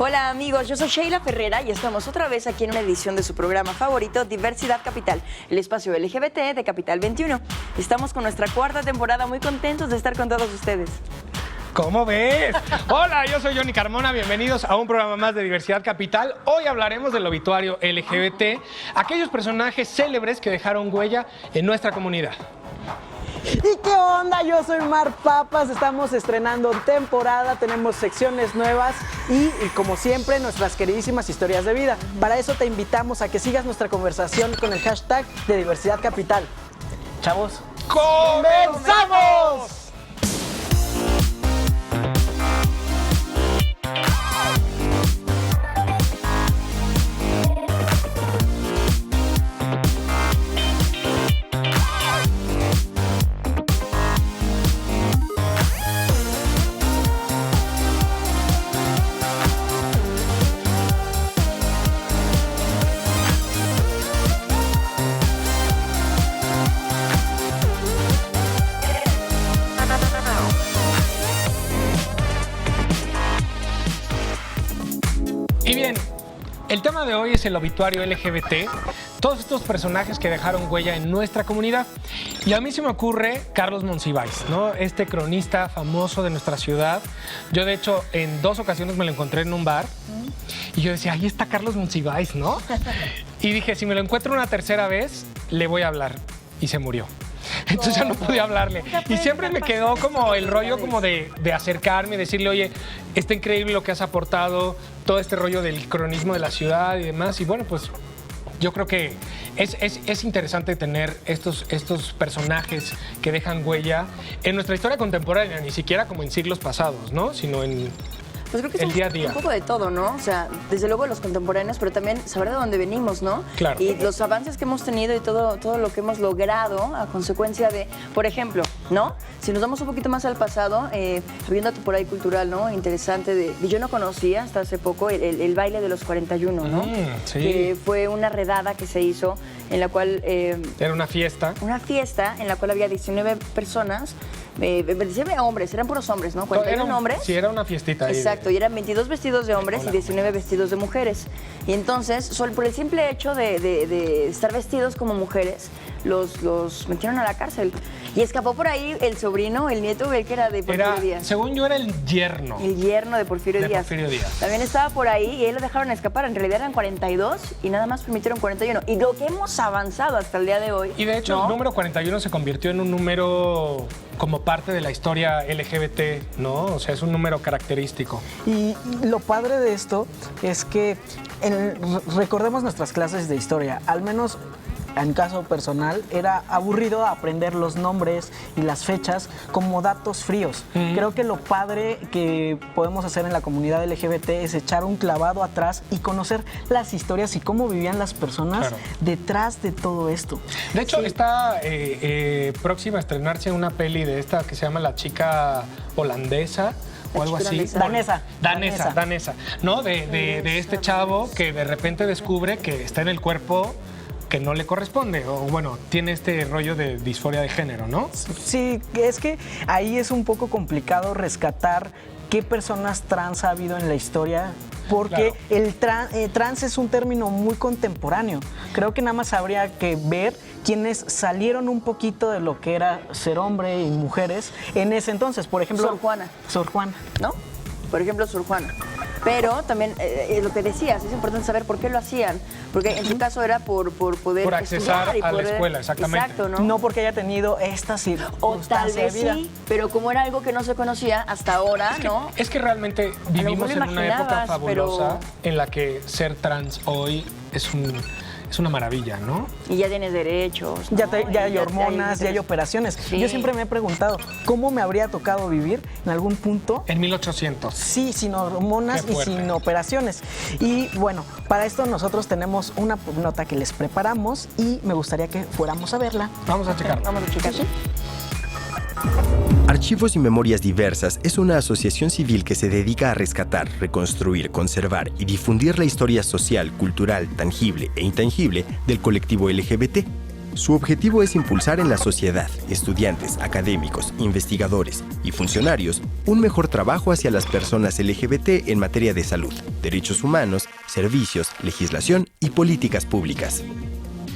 Hola amigos, yo soy Sheila Ferrera y estamos otra vez aquí en una edición de su programa favorito, Diversidad Capital, el espacio LGBT de Capital 21. Estamos con nuestra cuarta temporada, muy contentos de estar con todos ustedes. ¿Cómo ves? Hola, yo soy Johnny Carmona, bienvenidos a un programa más de Diversidad Capital. Hoy hablaremos del obituario LGBT, aquellos personajes célebres que dejaron huella en nuestra comunidad. ¿Y qué onda? Yo soy Mar Papas, estamos estrenando temporada, tenemos secciones nuevas y como siempre nuestras queridísimas historias de vida. Para eso te invitamos a que sigas nuestra conversación con el hashtag de Diversidad Capital. Chavos, ¡comenzamos! Y bien, el tema de hoy es el obituario LGBT, todos estos personajes que dejaron huella en nuestra comunidad. Y a mí se me ocurre Carlos Monsiváis, ¿no? Este cronista famoso de nuestra ciudad. Yo, de hecho, en 2 ocasiones me lo encontré en un bar y yo decía, ahí está Carlos Monsiváis, ¿no? Y dije, si me lo encuentro una tercera vez, le voy a hablar. Y se murió. Entonces ya no pude hablarle. Y siempre me quedó como el rollo como de acercarme y decirle, oye, está increíble lo que has aportado, todo este rollo del cronismo de la ciudad y demás. Y bueno, pues yo creo que es interesante tener estos personajes que dejan huella en nuestra historia contemporánea, ni siquiera como en siglos pasados, ¿no? Sino en Pues creo que el día a día. Un poco de todo, ¿no? O sea, desde luego los contemporáneos, pero también saber de dónde venimos, ¿no? Claro. Y los avances que hemos tenido y todo lo que hemos logrado a consecuencia de, por ejemplo, ¿no? Si nos vamos un poquito más al pasado, había un dato por ahí cultural, ¿no? Interesante de yo no conocía hasta hace poco el baile de los 41, ¿no? Sí. Que fue una redada que se hizo en la cual... Era una fiesta. Una fiesta en la cual había 19 personas, 19 hombres, eran puros hombres, ¿no? 41 hombres. Sí, era una fiestita ahí. Exacto, y eran 22 vestidos de hombres y 19 vestidos de mujeres. Y entonces, por el simple hecho de estar vestidos como mujeres, los metieron a la cárcel. Y escapó por ahí el sobrino, el nieto, el que era de Porfirio Díaz. Según yo, era el yerno. El yerno de Porfirio Díaz. También estaba por ahí y él lo dejaron escapar. En realidad eran 42 y nada más permitieron 41. Y lo que hemos avanzado hasta el día de hoy. Y de hecho, ¿no? El número 41 se convirtió en un número como parte de la historia LGBT, ¿no? O sea, es un número característico. Y lo padre de esto es que recordemos nuestras clases de historia, al menos en caso personal, era aburrido aprender los nombres y las fechas como datos fríos. Creo que lo padre que podemos hacer en la comunidad LGBT es echar un clavado atrás y conocer las historias y cómo vivían las personas detrás de todo esto. De hecho, está próxima a estrenarse una peli de esta que se llama La chica holandesa. O algo así. Danesa. ¿No? De este chavo que de repente descubre que está en el cuerpo que no le corresponde, o bueno, tiene este rollo de disforia de género, ¿no? Sí, es que ahí es un poco complicado rescatar qué personas trans ha habido en la historia, porque el trans es un término muy contemporáneo. Creo que nada más habría que ver quienes salieron un poquito de lo que era ser hombre y mujeres en ese entonces. Por ejemplo, Sor Juana, ¿no? Por ejemplo, Sor Juana. Pero también lo que decías, es importante saber por qué lo hacían. Porque en su caso era por poder por accesar y a la escuela, exactamente. Exacto, ¿no? No porque haya tenido esta circunstancia de vida. Sí, pero como era algo que no se conocía hasta ahora, ¿no? Es que realmente vivimos en una época fabulosa en la que ser trans hoy es una maravilla, ¿no? Y ya tienes derechos, ¿no? Ya hay hormonas, ya hay operaciones. Sí. Yo siempre me he preguntado, ¿cómo me habría tocado vivir en algún punto? En 1800. Sí, sin hormonas y sin operaciones. Y bueno, para esto nosotros tenemos una nota que les preparamos y me gustaría que fuéramos a verla. Vamos a checarla. Vamos a checarla. Archivos y Memorias Diversas es una asociación civil que se dedica a rescatar, reconstruir, conservar y difundir la historia social, cultural, tangible e intangible del colectivo LGBT. Su objetivo es impulsar en la sociedad, estudiantes, académicos, investigadores y funcionarios un mejor trabajo hacia las personas LGBT en materia de salud, derechos humanos, servicios, legislación y políticas públicas.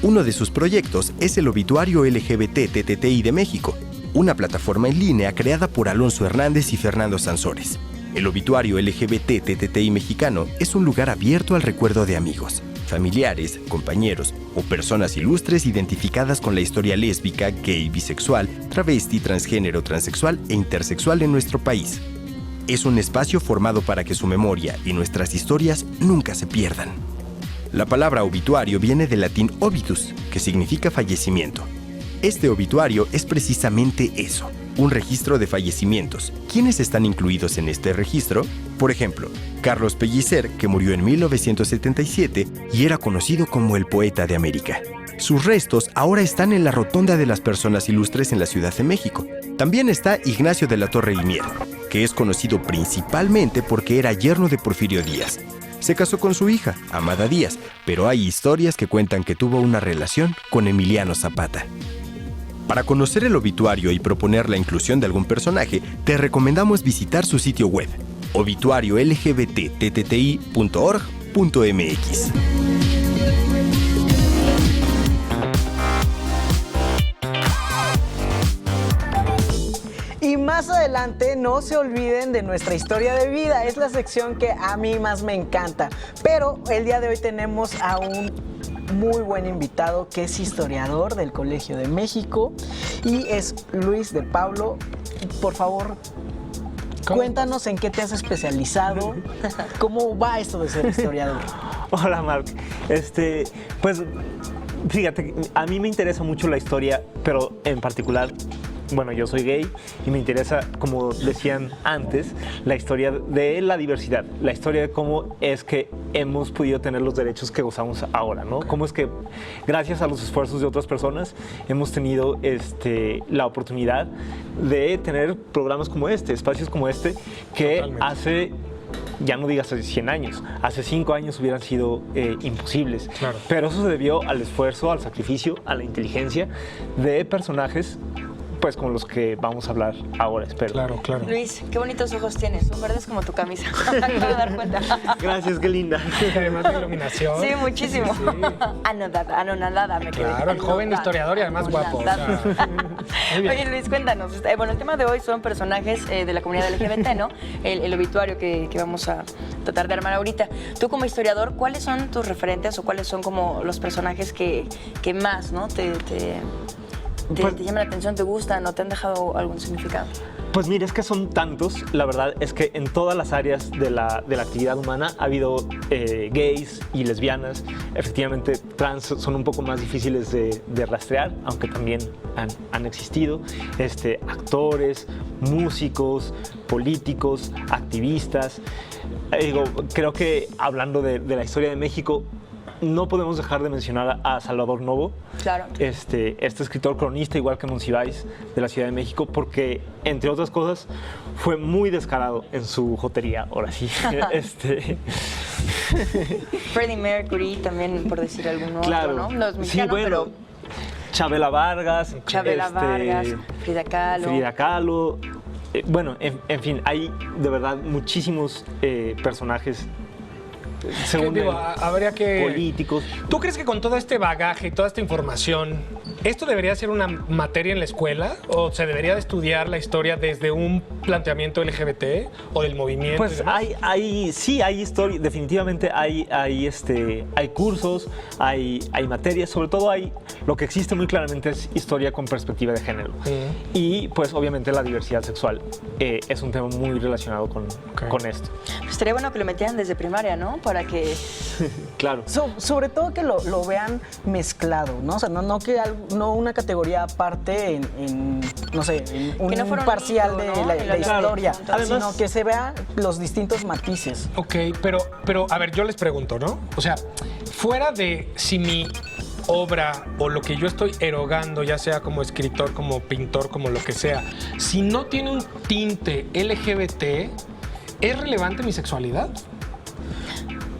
Uno de sus proyectos es el Obituario LGBT TTTI de México, una plataforma en línea creada por Alonso Hernández y Fernando Sansores. El Obituario LGBT TTTI mexicano es un lugar abierto al recuerdo de amigos, familiares, compañeros o personas ilustres identificadas con la historia lésbica, gay, bisexual, travesti, transgénero, transexual e intersexual en nuestro país. Es un espacio formado para que su memoria y nuestras historias nunca se pierdan. La palabra obituario viene del latín obitus, que significa fallecimiento. Este obituario es precisamente eso, un registro de fallecimientos. ¿Quiénes están incluidos en este registro? Por ejemplo, Carlos Pellicer, que murió en 1977 y era conocido como el Poeta de América. Sus restos ahora están en la Rotonda de las Personas Ilustres en la Ciudad de México. También está Ignacio de la Torre y Mier, que es conocido principalmente porque era yerno de Porfirio Díaz. Se casó con su hija, Amada Díaz, pero hay historias que cuentan que tuvo una relación con Emiliano Zapata. Para conocer el obituario y proponer la inclusión de algún personaje, te recomendamos visitar su sitio web, obituariolgbtttti.org.mx. Y más adelante, no se olviden de nuestra historia de vida. Es la sección que a mí más me encanta. Pero el día de hoy tenemos a un muy buen invitado que es historiador del Colegio de México y es Luis de Pablo. Por favor, cuéntanos en qué te has especializado, cómo va esto de ser historiador. Hola, Marc. Pues, fíjate, a mí me interesa mucho la historia, pero en particular, bueno, yo soy gay y me interesa, como decían antes, la historia de la diversidad, la historia de cómo es que hemos podido tener los derechos que gozamos ahora, ¿no? Cómo es que, gracias a los esfuerzos de otras personas, hemos tenido la oportunidad de tener programas como este, espacios como este, que totalmente. Hace, ya no digas hace 100 años, hace 5 años hubieran sido imposibles. Claro. Pero eso se debió al esfuerzo, al sacrificio, a la inteligencia de personajes pues como los que vamos a hablar ahora, espero. Claro, claro. Luis, qué bonitos ojos tienes, son verdes como tu camisa. Me acabo de dar cuenta. Gracias, qué linda. Además de iluminación. Sí, muchísimo. Sí. Anonadada, me quedé. Claro, el joven historiador y además guapo. O sea, oye, Luis, cuéntanos. Bueno, el tema de hoy son personajes de la comunidad LGBT, ¿no? El obituario que vamos a tratar de armar ahorita. Tú como historiador, ¿cuáles son tus referentes o cuáles son como los personajes que más, ¿no? ¿Te llama la atención, te gustan o te han dejado algún significado? Pues mira, es que son tantos. La verdad es que en todas las áreas de la actividad humana ha habido gays y lesbianas. Efectivamente, trans son un poco más difíciles de rastrear, aunque también han existido. Actores, músicos, políticos, activistas. Creo que hablando de la historia de México, no podemos dejar de mencionar a Salvador Novo, claro. Este escritor cronista, igual que Monsiváis, de la Ciudad de México, porque, entre otras cosas, fue muy descarado en su jotería, ahora sí. Freddie Mercury, también, por decir alguno claro. otro, ¿no? Los mexicanos, sí, bueno, pero... Chabela Vargas, Frida Kahlo. Bueno, en fin, hay de verdad muchísimos personajes según habría que... políticos. ¿Tú crees que con todo este bagaje y toda esta información, esto debería ser una materia en la escuela o se debería de estudiar la historia desde un planteamiento LGBT o del movimiento? Pues sí hay historia, definitivamente hay cursos, hay materias, sobre todo lo que existe muy claramente es historia con perspectiva de género. Y pues obviamente la diversidad sexual es un tema muy relacionado con esto. Pues estaría bueno que lo metieran desde primaria, ¿no? Para que... Claro. Sobre todo que lo vean mezclado, ¿no? O sea, no una categoría aparte en no sé, en un parcial de la historia, además, sino que se vean los distintos matices. Ok, pero a ver, yo les pregunto, ¿no? O sea, fuera de si mi obra o lo que yo estoy erogando, ya sea como escritor, como pintor, como lo que sea, si no tiene un tinte LGBT, ¿es relevante mi sexualidad?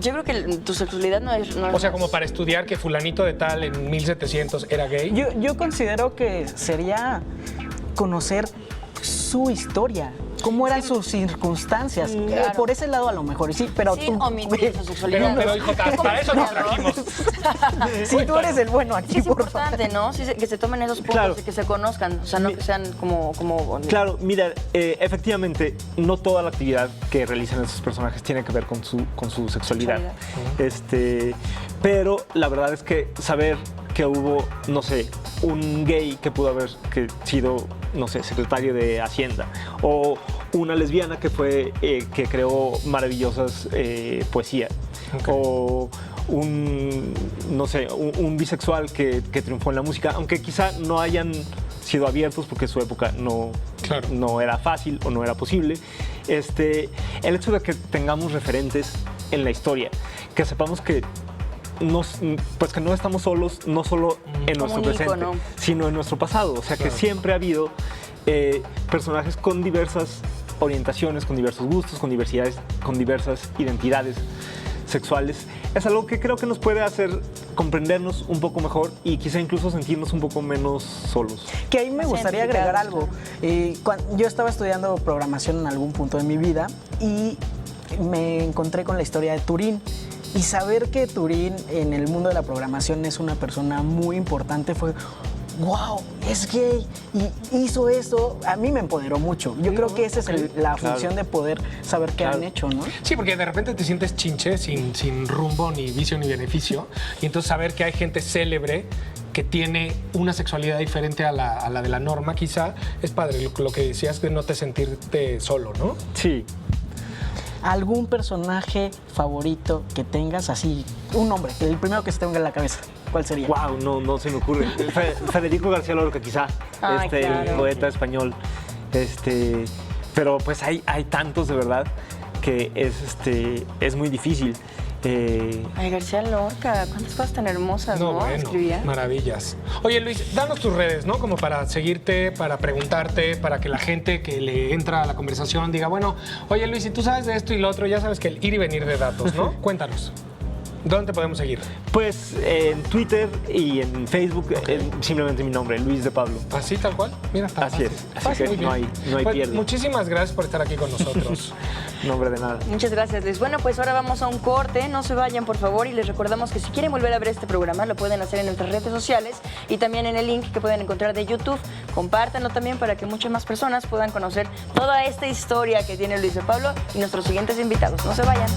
Yo creo que tu sexualidad no es... O sea, como para estudiar que fulanito de tal en 1700 era gay. Yo considero que sería conocer su historia, cómo eran sus circunstancias. Claro. Por ese lado a lo mejor, sí, pero Sí, tú... omitir su sexualidad. Pero hijo, para eso te trajimos. Sí, tú eres el bueno aquí, Sí, es por favor. importante, ¿no? Sí, que se tomen esos puntos Claro. y que se conozcan, o sea, no que sean como... Claro, mira, efectivamente, no toda la actividad que realizan esos personajes tiene que ver con su sexualidad. Pero la verdad es que saber que hubo, no sé, un gay que pudo haber sido, no sé, secretario de Hacienda, o una lesbiana que fue que creó maravillosas poesías, o no sé, un bisexual que triunfó en la música, aunque quizá no hayan sido abiertos porque su época no era fácil o no era posible. El hecho de que tengamos referentes en la historia, que sepamos que pues que no estamos solos, no solo en nuestro presente, sino en nuestro pasado. O sea, que siempre ha habido personajes con diversas orientaciones, con diversos gustos, con diversas identidades sexuales. Es algo que creo que nos puede hacer comprendernos un poco mejor y quizá incluso sentirnos un poco menos solos. Que ahí me gustaría agregar algo. Yo estaba estudiando programación en algún punto de mi vida y me encontré con la historia de Turín. Y saber que Turín en el mundo de la programación es una persona muy importante fue, wow, es gay y hizo eso, a mí me empoderó mucho. Yo creo que esa es la función de poder saber qué han hecho, ¿no? Sí, porque de repente te sientes chinche sin rumbo, ni vicio, ni beneficio. Y entonces saber que hay gente célebre que tiene una sexualidad diferente a la de la norma, quizá, es padre. Lo que decías de no te sentirte solo, ¿no? Sí. ¿Algún personaje favorito que tengas así? Un nombre, el primero que se te venga en la cabeza. ¿Cuál sería? Wow, no se me ocurre. Federico García Lorca, quizá. Ay, claro. El poeta español. Pero pues hay tantos de verdad que es muy difícil. Ay, García Lorca, cuántas cosas tan hermosas, ¿no? Bueno, Escribía. maravillas. Oye, Luis, danos tus redes, ¿no? Como para seguirte, para preguntarte, para que la gente que le entra a la conversación diga, bueno, oye, Luis, si tú sabes de esto y lo otro, ya sabes que el ir y venir de datos, ¿no? Cuéntanos. ¿Dónde te podemos seguir? Pues en Twitter y en Facebook, simplemente mi nombre, Luis de Pablo. ¿Así, tal cual? Mira, tan Así es. fácil. Así Fácil, que muy no bien. hay Pues, pierde. muchísimas gracias por estar aquí con nosotros. Nombre de nada. Muchas gracias, Luis. Bueno, pues ahora vamos a un corte. No se vayan, por favor. Y les recordamos que si quieren volver a ver este programa, lo pueden hacer en nuestras redes sociales y también en el link que pueden encontrar de YouTube. Compártanlo también para que muchas más personas puedan conocer toda esta historia que tiene Luis de Pablo y nuestros siguientes invitados. No se vayan.